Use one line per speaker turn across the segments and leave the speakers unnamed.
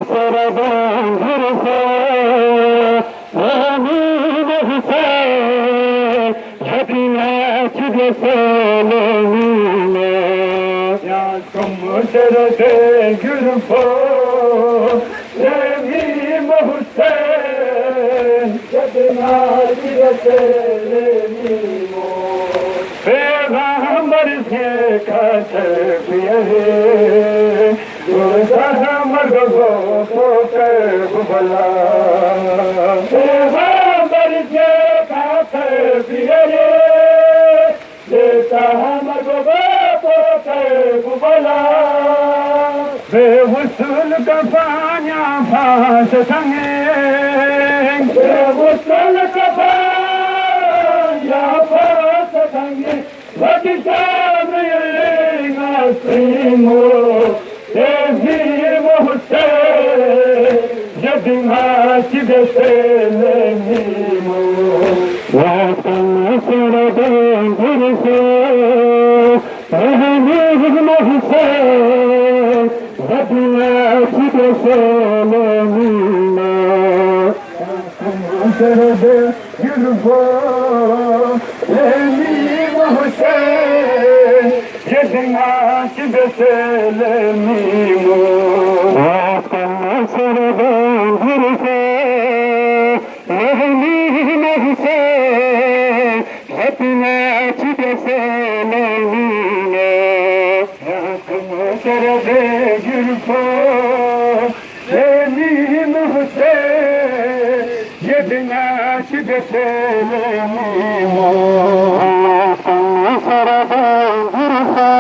सरदों घर से रानी नहीं से झटिया छिद से लेने या तुम सरदे गिरफो लेनी बहुते झटिया छिद से लेनी मो पैगंबर से खाते पिए मगो पोते भला पैगंबर से खाते पिए देता मगो पोते भला बेवसूल का पानिया फांस संगे बेवसूल का पानिया फांस संगे वकिसा मिलेगा सिमो देवी मोहते यदिना चिदसे लेनीमो वासन सरदे घर से रहनी मोहते यदिना चिदसे लेनीमो सरदे गिरफो लेनी मोहते यदिना चिदसे लेनीमो वासन सरदे घर से रहनी नहीं से यदिना चिदसे लेनीमो वासन सरदे गिरफो लेनी मोहते यदिना चिदसे लेनीमो वासन सरदे घर से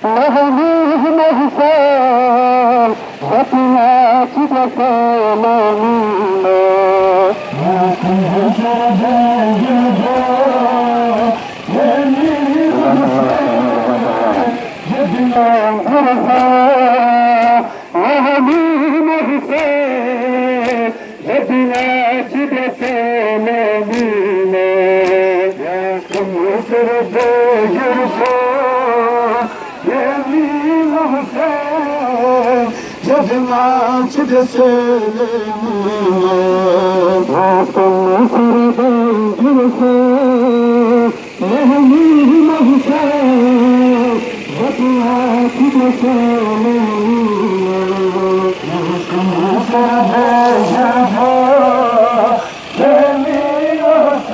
रहनी नहीं से यदिना चिदसे लेनीमो वासन सरदे गिरफो लेनी मोहते यदिना घर से रहनी नहीं से यदिना चिदसे लेनीमो तुम सरदे गिरफो लेनी मोहते यदिना चिदसे लेनीमो तुम सरदे गिरफो लेनी मोहते यदिना चिदसे